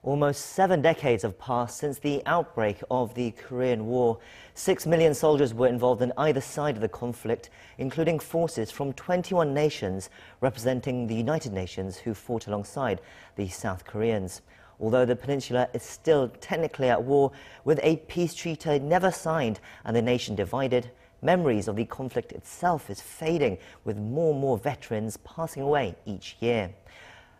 Almost 7 decades have passed since the outbreak of the Korean War. 6 million soldiers were involved in either side of the conflict, including forces from 21 nations representing the United Nations who fought alongside the South Koreans. Although the peninsula is still technically at war, with a peace treaty never signed and the nation divided, memories of the conflict itself is fading, with more and more veterans passing away each year.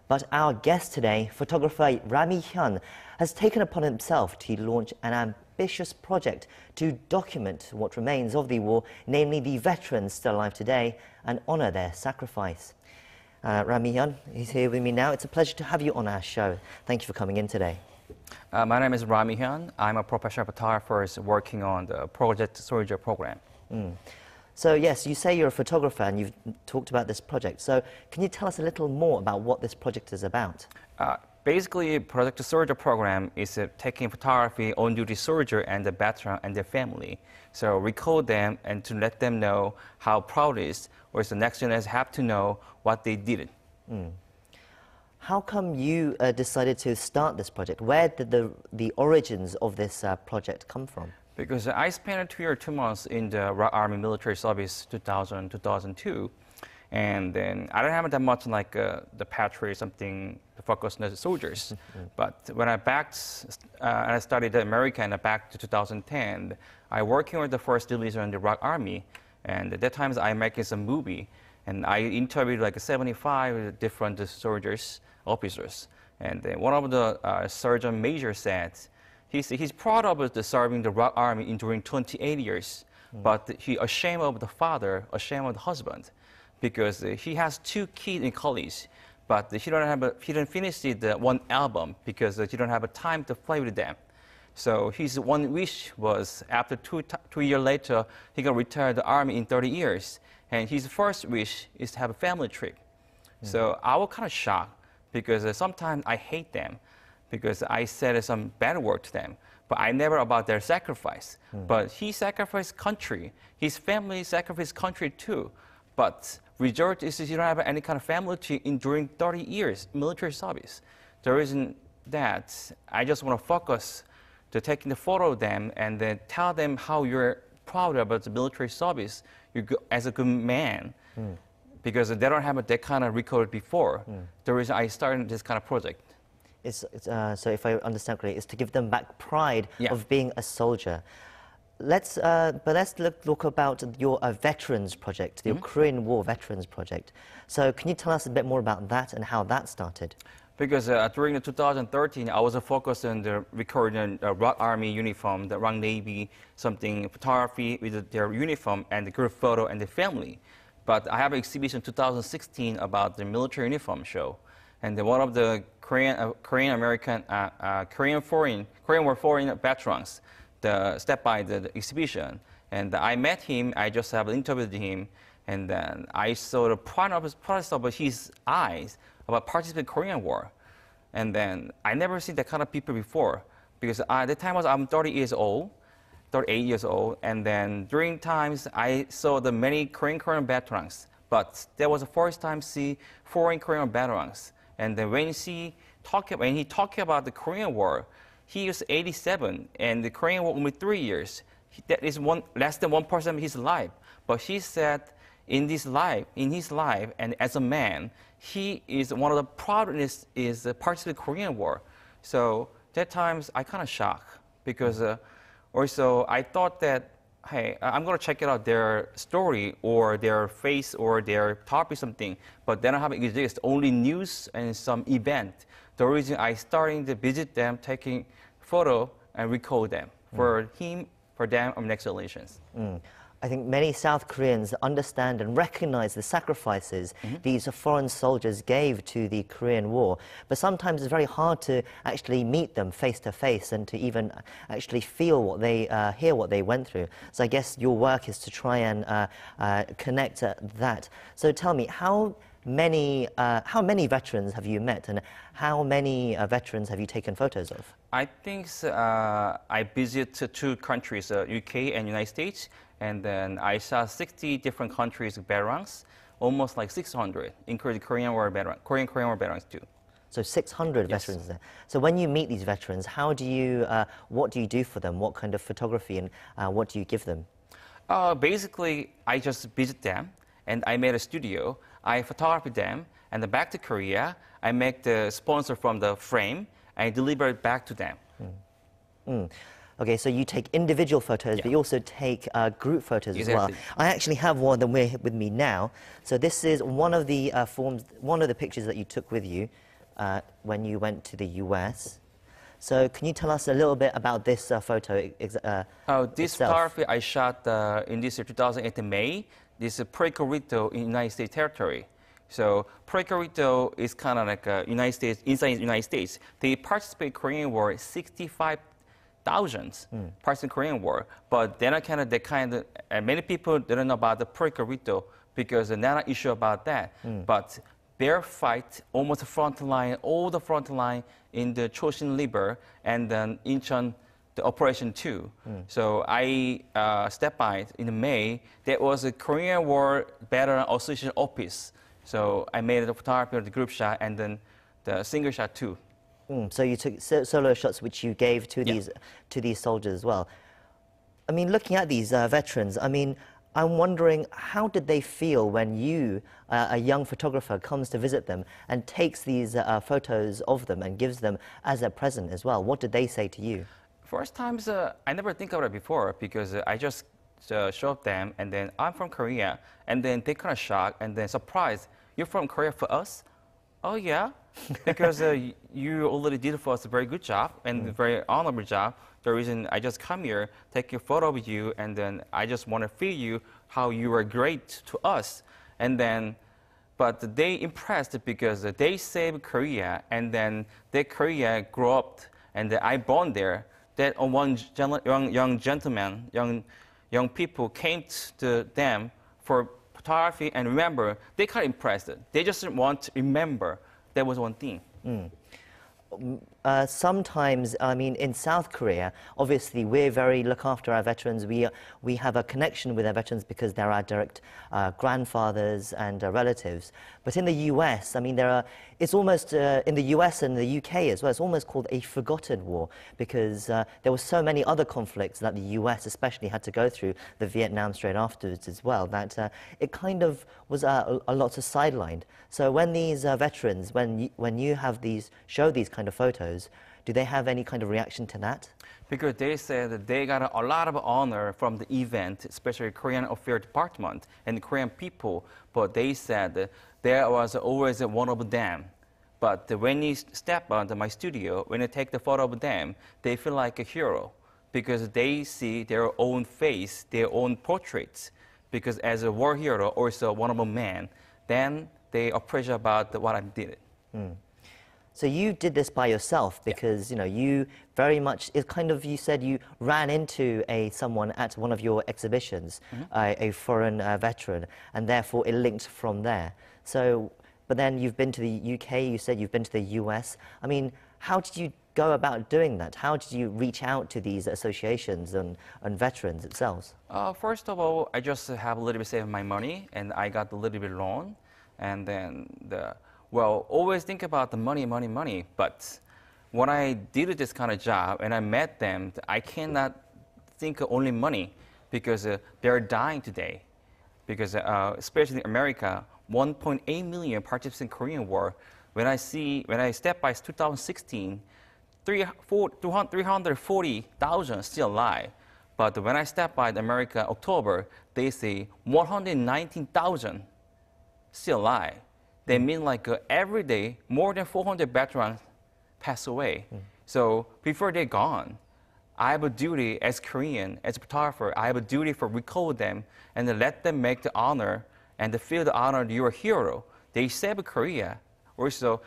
But our guest today, photographer Rami Hyun, has taken upon himself to launch an ambitious project to document what remains of the war, namely the veterans still alive today, and honour their sacrifice. Rami Hyun is here with me now. It's a pleasure to have you on our show. Thank you for coming in today. My name is Rami Hyun. I'm a professional photographer working on the Project Soldier program. So yes, you say you're a photographer and you've talked about this project. So can you tell us a little more about what this project is about? Basically, Project Soldier program is taking photography on-duty soldier and the veteran and their family. So recall them and to let them know how proud it is, or the next generation have to know what they did. How come you decided to start this project? Where did the origins of this project come from? Because I spent 2 years, 2 months in the Army military service, 2000-2002, and then I don't have that much like the patriot something to focus on the soldiers. But when I and I studied America and back to 2010, I working with the first division in the ROK Army, and at that time I making some movie, and I interviewed like 75 different soldiers, officers, and then one of the sergeant major said, he's proud of serving the ROK Army during 28 years, but he ashamed of the father, ashamed of the husband, because he has 2 kids in college, but he didn't finish the one album because he don't have time to play with them. So his one wish was after 2 years later, he can retire the army in 30 years, and his first wish is to have a family trip. So I was kind of shocked because sometimes I hate them, because I said some bad word to them, but I never about their sacrifice. But he sacrificed country. His family sacrificed country too. But result is you don't have any kind of family during 30 years military service. The reason that I just want to focus to taking the photo of them and then tell them how you're proud about the military service as a good man, because they don't have that kind of record before. The reason I started this kind of project. So if I understand correctly, it's to give them back pride of being a soldier. Let's look about your veterans project, the Korean War Veterans Project. So can you tell us a bit more about that and how that started? Because during the 2013, I was focused on the recording ROK Army uniform, the ROK Navy, something photography with their uniform and the group photo and the family. But I have an exhibition in 2016 about the military uniform show. And one of the Korean War foreign veterans stepped by the exhibition. And I met him, I just have an interview with him, and then I saw the part of his eyes about participating in the Korean War. And then I never seen that kind of people before, because at the time I'm 38 years old, and then during times I saw the many Korean veterans, but that was the first time see foreign Korean veterans. And then when he talked about the Korean War, he was 87, and the Korean War only 3 years. That is less than 1% of his life. But he said in his life, and as a man, he is one of the proudest is parts of the Korean War. So that times I kind of shocked, because also I thought that, hey, I'm going to check it out their story or their face or their topic something, but they don't have it exist, only news and some event. The reason I starting to visit them, taking photo and record them for them, or next generations. I think many South Koreans understand and recognize the sacrifices these foreign soldiers gave to the Korean War, but sometimes it's very hard to actually meet them face to face and to even actually feel what they, hear what they went through. So I guess your work is to try and connect that. So tell me, how many veterans have you met, and how many veterans have you taken photos of? I think I visited 2 countries, UK and United States, and then I saw 60 different countries veterans, almost like 600, including Korean War veterans too. So 600 Yes. veterans there. So when you meet these veterans, how do you, what do you do for them? What kind of photography and what do you give them? Basically, I just visit them, and I made a studio. I photograph them, and then back to Korea, I make the sponsor from the frame, and I deliver it back to them. Okay, so you take individual photos, Yeah. but you also take group photos as Exactly. well. I actually have one of them with me now. So this is one of the one of the pictures that you took with you when you went to the US. So can you tell us a little bit about this photo This itself? photography I shot in this year, 2008 in May. This is Puerto Rico in United States territory. So Puerto Rico is kind of like United States, inside the United States. They participate in Korean War 65,000 parts in Korean War, but they're not many people don't know about the Puerto Rico because there's not an issue about that. But their fight almost front line, all the front line in the Chosin River and then Incheon, the operation too. So I stepped by in May. There was a Korean War Veteran Association office. So I made a photography of the group shot and then the single shot too. So you took solo shots which you gave to Yeah. these soldiers as well. I mean, looking at these veterans, I mean, I'm wondering how did they feel when you, a young photographer, comes to visit them and takes these photos of them and gives them as a present as well? What did they say to you? First times, I never think of it before because I just show up them and then I'm from Korea and then they kind of shocked and then surprised. You're from Korea for us? Oh yeah, because you already did for us a very good job and a very honorable job. The reason I just come here, take a photo with you, and then I just want to feel you how you were great to us. And then, but they impressed because they saved Korea, and then their Korea grew up, and I born there. That one young gentleman, young people came to them for photography, and remember, they kind of impressed. They just want to remember. That was one thing. Sometimes, I mean, in South Korea, obviously we're very look after our veterans. We have a connection with our veterans because they're our direct grandfathers and relatives. But in the US, I mean, it's almost, in the US and the UK as well, it's almost called a forgotten war because there were so many other conflicts that the US especially had to go through, the Vietnam straight afterwards as well, that it kind of was a lot of sidelined. So when these veterans, when you have show these kind of photos, do they have any kind of reaction to that? Because they said that they got a lot of honor from the event, especially Korean Affairs Department and the Korean people. But they said that there was always one of them. But when you step onto my studio, when I take the photo of them, they feel like a hero because they see their own face, their own portraits. Because as a war hero, also one of a man, then they appreciate about what I did. So you did this by yourself because you know you very much. It kind of you said you ran into someone at one of your exhibitions, a foreign veteran, and therefore it linked from there. So, but then you've been to the UK. You said you've been to the US. I mean, how did you go about doing that? How did you reach out to these associations and veterans themselves? First of all, I just have a little bit saved my money, and I got a little bit loan, and then well, always think about the money, money, money. But when I did this kind of job and I met them, I cannot think of only money because they're dying today. Because especially in America, 1.8 million participants in Korean War. When I step by 2016, 340,000 still alive. But when I step by America October, they say 119,000 still alive. They mean like every day, more than 400 veterans pass away. So before they're gone, I have a duty as Korean, as a photographer, I have a duty for recall them and to let them make the honor and to feel the honor that you're a hero. They saved Korea. Also,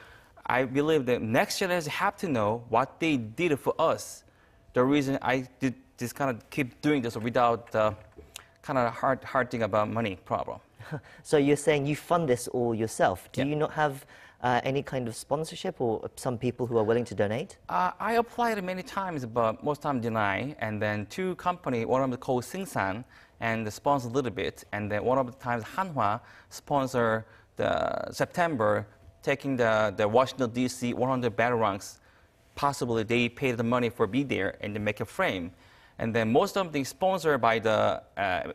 I believe that next generation have to know what they did for us. The reason I did this kind of keep doing this without kind of hard thing about money problem. So you're saying you fund this all yourself. Do Yeah. you not have any kind of sponsorship or some people who are willing to donate? I applied many times, but most time deny. And then two company, one of them called Singsan, and sponsor a little bit. And then one of the times Hanwha sponsor the September taking the Washington, D.C. 100 Batarangs. Possibly they paid the money for be there and they make a frame. And then most of them sponsored by the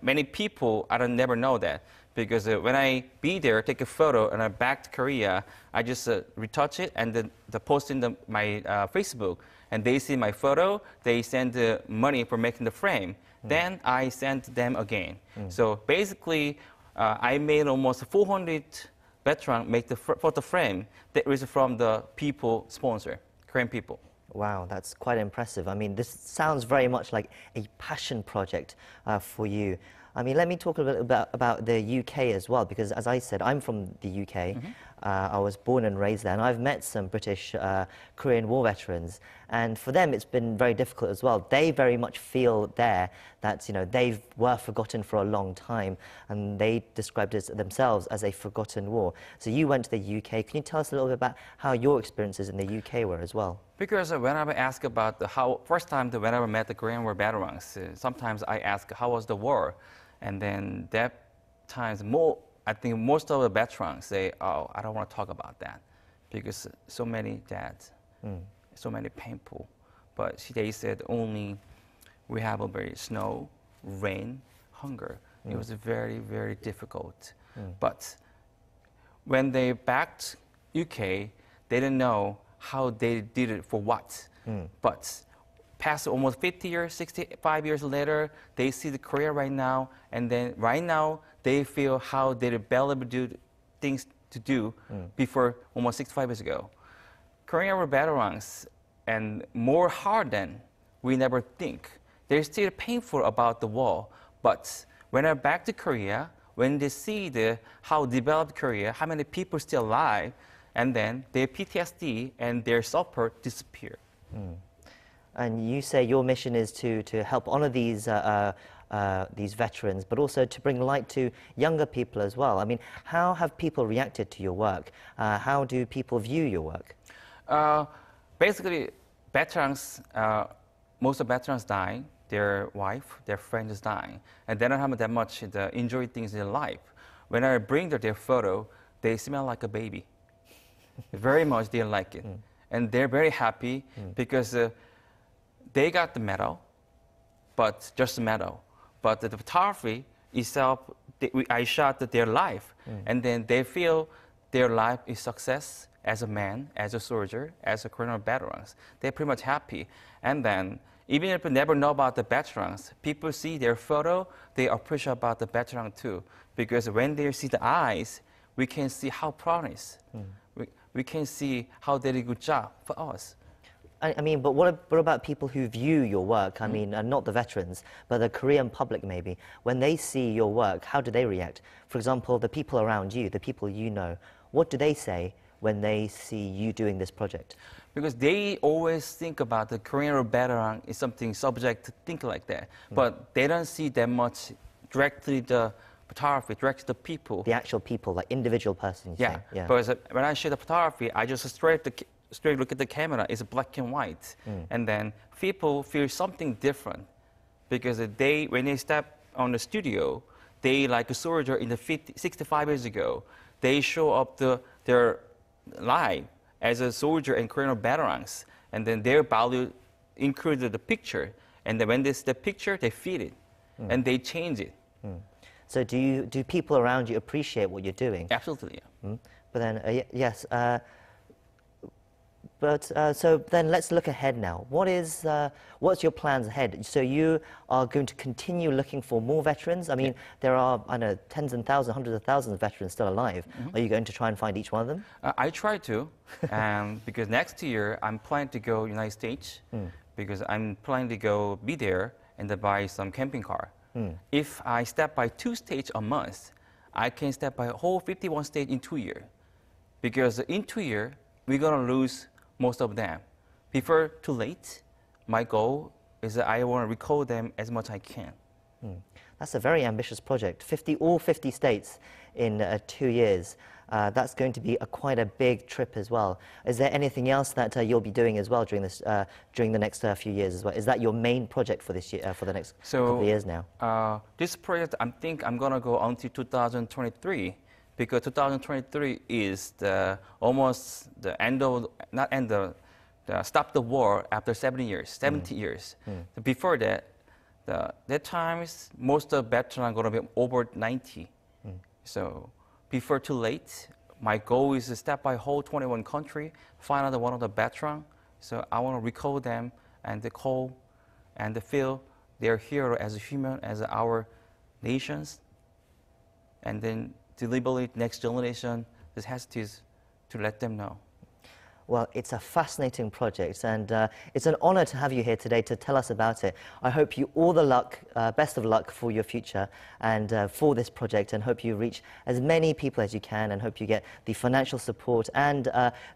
many people. I don't never know that because when I be there, take a photo and I back to Korea, I just retouch it and then post in my Facebook. And they see my photo, they send the money for making the frame. Then I send them again. So basically, I made almost 400 veterans make the photo frame that is from the people sponsor, Korean people. Wow, that's quite impressive. I mean, this sounds very much like a passion project for you. I mean, let me talk a little bit about the UK as well, because as I said, I'm from the UK. I was born and raised there, and I've met some British Korean War veterans, and for them it's been very difficult as well. They very much feel there that, you know, they were forgotten for a long time, and they described it themselves as a forgotten war. So you went to the UK. Can you tell us a little bit about how your experiences in the UK were as well? Because whenever I ask about first time whenever I met the Korean War veterans, sometimes I ask how was the war, and then that times I think most of the veterans say, oh, I don't want to talk about that because so many deaths, so many painful. But they said only we have a very snow, rain, hunger. It was very, very difficult. But when they backed UK, they didn't know how they did it for what. But past almost 50 years, 65 years later, they see the Korea right now, and then right now, they feel how they developed do things to do before almost 65 years ago. Korean War veterans and more hard than we never think. They're still painful about the war, but when they're back to Korea, when they see how developed Korea, how many people still alive, and then their PTSD and their support disappear. And you say your mission is to help honor these veterans, but also to bring light to younger people as well. I mean, how have people reacted to your work? How do people view your work? Basically, veterans, most of veterans dying, their wife, their friend is dying, and they don't have that much enjoy things in their life. When I bring their photo, they smell like a baby. Very much they like it. And they're very happy because they got the medal, but just the medal. But the photography itself, I shot their life, and then they feel their life is success as a man, as a soldier, as a Korean veterans. They're pretty much happy. And then, even if they never know about the veterans, people see their photo, they appreciate about the veteran too. Because when they see the eyes, we can see how proud it is. We can see how they did a good job for us. I mean, but what about people who view your work? I mean, not the veterans, but the Korean public maybe. When they see your work, how do they react? For example, the people around you, the people you know, what do they say when they see you doing this project? Because they always think about the Korean veteran is something subject to think like that. But they don't see that much directly the photography, directly the people. The actual people, like individual persons. Yeah. Because when I shoot the photography, I just straight look at the camera, it's black and white. And then people feel something different because when they step on the studio, they like a soldier in the 65 years ago, they show up their life as a soldier and Korean veterans, and then their value included the picture. And then when they see the picture, they feel it, and they change it. So do people around you appreciate what you're doing? Absolutely, yeah. But then, yes. So then let's look ahead now. What's your plans ahead? So you are going to continue looking for more veterans? I mean, there are, I know, tens and thousands, hundreds of thousands of veterans still alive. Are you going to try and find each one of them? I try to, because next year I'm planning to go United States, because I'm planning to go be there and then buy some camping car. If I step by 2 states a month, I can step by whole 51 states in 2 years. Because in 2 years, we're going to lose most of them. Before too late, my goal is that I want to recall them as much as I can. That's a very ambitious project. all 50 states in 2 years. That's going to be quite a big trip as well. Is there anything else that you'll be doing as well during the next few years as well? Is that your main project for this year, for the next couple of years now? This project, I think I'm going to go until 2023. because 2023 is almost the end of, not end of, stop the war after 70 years. So before that, that times most of the veterans are going to be over 90. So before too late, my goal is to step by whole 21 country, find out one of the veterans. So I want to recall them and the call and the feel their hero as a human, as our nations, and then deliberately next generation this has to let them know. Well, it's a fascinating project, and it's an honor to have you here today to tell us about it. I hope you all the luck, best of luck for your future and for this project, and hope you reach as many people as you can, and hope you get the financial support, and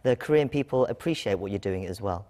the Korean people appreciate what you're doing as well.